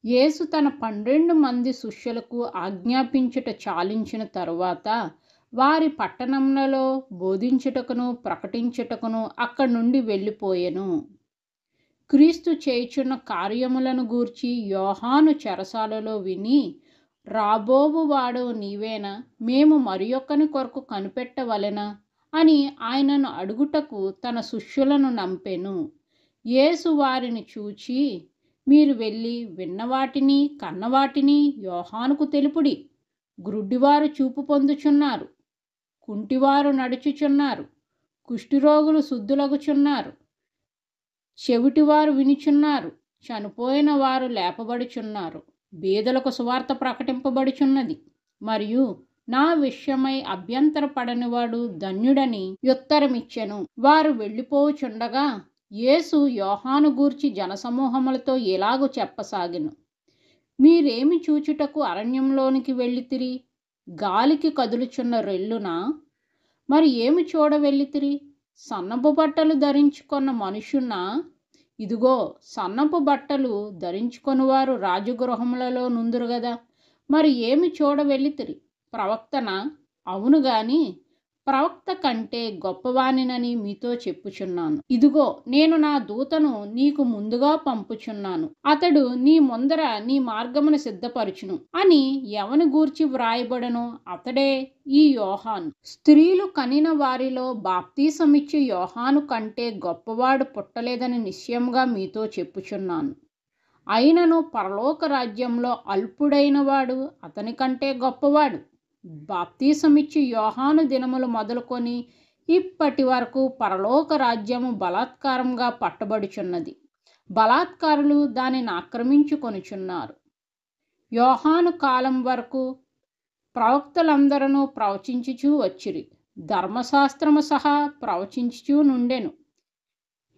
యేసు తన 12 మంది శిష్యులకు ఆజ్ఞాపించుట చాలించిన తరువాత వారి పట్టణములలో బోధించుటకును ప్రకటించుటకును అక్కడి నుండి వెళ్ళిపోయెను. క్రీస్తు చేయుచున్న కార్యములను గూర్చి యోహాను చెరసాలలో విని, రాబోవువాడవు నీవేనా, మేము మరియొక్కని కొరకు కనిపెట్టవలెనా అని ఆయనను అడుగుటకు తన శిష్యులను నంపెను. యేసు వారిని చూచి, మీరు వెళ్ళి విన్నవాటిని కన్నవాటిని యోహానుకు తెలుపుడి. గ్రుడ్డివారు చూపు పొందుచున్నారు, కుంటివారు నడుచుచున్నారు, కుష్ఠరోగులు శుద్ధులగుచున్నారు, చెవిటివారు వినుచున్నారు, చనిపోయిన వారు లేపబడుచున్నారు, బీదలకు సువార్త ప్రకటింపబడుచున్నది, మరియు నా విషయమై అభ్యంతరపడనివాడు ధన్యుడని ఉత్తరమిచ్చెను. వారు వెళ్ళిపోచుండగా యేసు యోహాను గూర్చి జనసమూహములతో ఇలాగు చెప్పసాగెను. మీరేమి చూచుటకు అరణ్యంలోనికి వెళ్ళితిరి? గాలికి కదులుచున్న రెల్లునా? మరి ఏమి చూడ వెళ్ళితిరి? సన్నపు బట్టలు ధరించుకున్న మనుషున్నా? ఇదిగో, సన్నపు బట్టలు ధరించుకొనివారు రాజగృహములలో నుందురు గదా. మరి ఏమి చూడ వెళ్ళితిరి? ప్రవక్తనా? అవును గాని ప్రవక్త కంటే గొప్పవానినని మీతో చెప్పుచున్నాను. ఇదిగో, నేను నా దూతను నీకు ముందుగా పంపుచున్నాను. అతడు నీ ముందర నీ మార్గమును సిద్ధపరచును అని ఎవని గూర్చి వ్రాయబడను అతడే ఈ యోహాను. స్త్రీలు కనిన వారిలో బాప్తీసమిచ్చు యోహాను కంటే గొప్పవాడు పుట్టలేదని నిశ్చయముగా మీతో చెప్పుచున్నాను. అయినను పరలోక రాజ్యంలో అల్పుడైన వాడు అతని కంటే గొప్పవాడు. బాప్తీసమిచ్చు యోహాను దినములు మొదలుకొని ఇప్పటి వరకు పరలోక రాజ్యము బలాత్కారంగా పట్టబడుచున్నది, బలాత్కారులు దానిని ఆక్రమించుకొనుచున్నారు. యోహాను కాలం వరకు ప్రవక్తలందరూ ప్రవచించుచూ వచ్చిరి, ధర్మశాస్త్రము సహా ప్రవచించుచూ నుండెను.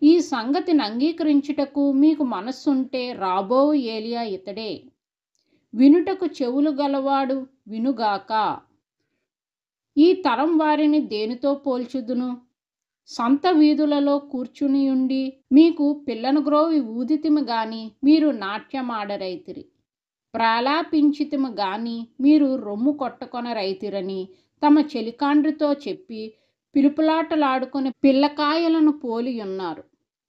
ఈ సంగతిని అంగీకరించుటకు మీకు మనస్సుంటే రాబోవు ఏలియా ఇతడే. వినుటకు చెవులు గలవాడు వినుగాక. ఈ తరం వారిని దేనితో పోల్చుదును? సంత వీధులలో కూర్చునియుండి మీకు పిల్లను గ్రోవి ఊదితిమి గాని మీరు నాట్యమాడరైతిరి, ప్రాలాపించితిమి గాని మీరు రొమ్ము కొట్టకొనరైతిరని తమ చెలికాండ్రితో చెప్పి పిలుపులాటలాడుకుని పిల్లకాయలను పోలియున్నారు.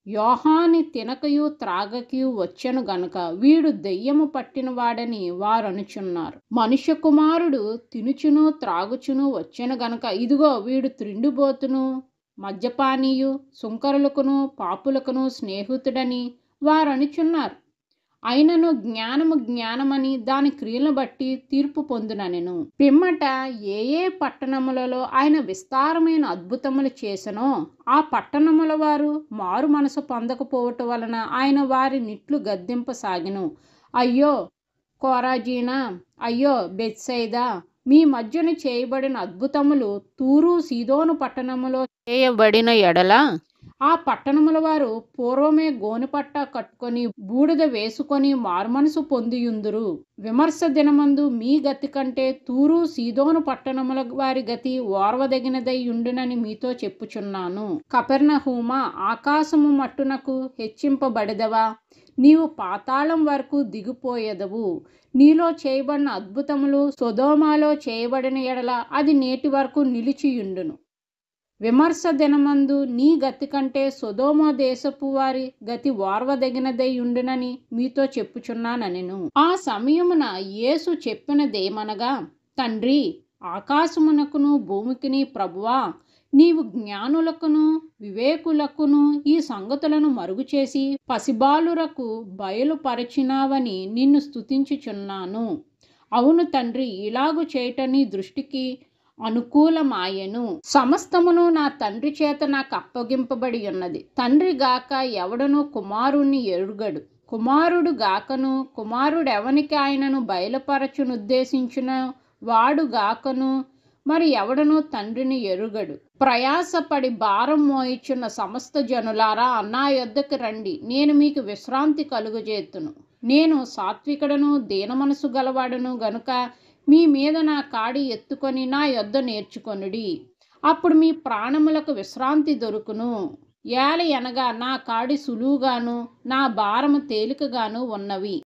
యోహాని తినకయు త్రాగకయు వచ్చెను గనుక వీడు దెయ్యము పట్టినవాడని వారనుచున్నారు. మనుష్య కుమారుడు తినుచును త్రాగుచును వచ్చెను గనుక ఇదిగో వీడు త్రిండిబోతును, మద్యపానీయు, సుంకరులకును పాపులకును స్నేహితుడని వారనుచున్నారు. అయినను జ్ఞానము జ్ఞానమని దాని క్రియలను బట్టి తీర్పు పొందుననెను. పిమ్మట ఏ పట్టణములలో ఆయన విస్తారమైన అద్భుతములు చేసెనో ఆ పట్టణముల వారు మారు మనసు పొందకపోవటం వలన ఆయన వారి నిట్లు గద్దింపసాగెను. అయ్యో కోరాజీనా, అయ్యో బెత్సైదా, మీ మధ్యన చేయబడిన అద్భుతములు తూరు సీదోను పట్టణములో చేయబడిన ఎడల ఆ పట్టణముల వారు పూర్వమే గోనెపట్ట కట్టుకొని బూడిద వేసుకొని మారుమనసు పొందియుందురు. విమర్శ దినమందు మీ గతి కంటే తూరు సీదోను పట్టణముల వారి గతి ఓర్వదగినదై ఉండునని మీతో చెప్పుచున్నాను. కపెర్నహూమా, ఆకాశము మట్టునకు హెచ్చింపబడెదవా? నీవు పాతాళం వరకు దిగిపోయేదవు. నీలో చేయబడిన అద్భుతములు సొదొమలో చేయబడిన ఎడల అది నేటి వరకు నిలిచియుండును. విమర్శ దినమందు నీ గతి కంటే సొదొమ దేశపు వారి గతి ఓర్వదగినదై ఉండునని మీతో చెప్పుచున్నానెను. ఆ సమయమున యేసు చెప్పినదేమనగా, తండ్రి, ఆకాశమునకును భూమికిని ప్రభువా, నీవు జ్ఞానులకును వివేకులకును ఈ సంగతులను మరుగుచేసి పసిబాలురకు బయలుపరచినావని నిన్ను స్తుతించుచున్నాను. అవును తండ్రి, ఇలాగు చేయట నీ దృష్టికి అనుకూలమాయెను. సమస్తమును నా తండ్రి చేత నాకు అప్పగింపబడి ఉన్నది. తండ్రి గాక ఎవడను కుమారుణ్ణి ఎరుగడు, కుమారుడు గాకను కుమారుడెవనికి ఆయనను బయలుపరచునుద్దేశించిన వాడు గాకను మరి ఎవడను తండ్రిని ఎరుగడు. ప్రయాసపడి భారం మోయిచున్న సమస్త జనులారా, నా యొద్దకు రండి, నేను మీకు విశ్రాంతి కలుగజేతును. నేను సాత్వికుడను దీన మనసు గలవాడును గనుక మీ మీద నా కాడి ఎత్తుకొని నా యొద్ద నేర్చుకొనుడి, అప్పుడు మీ ప్రాణములకు విశ్రాంతి దొరుకును. ఏలయనగా నా కాడి సులువుగాను నా భారము తేలికగాను ఉన్నవి.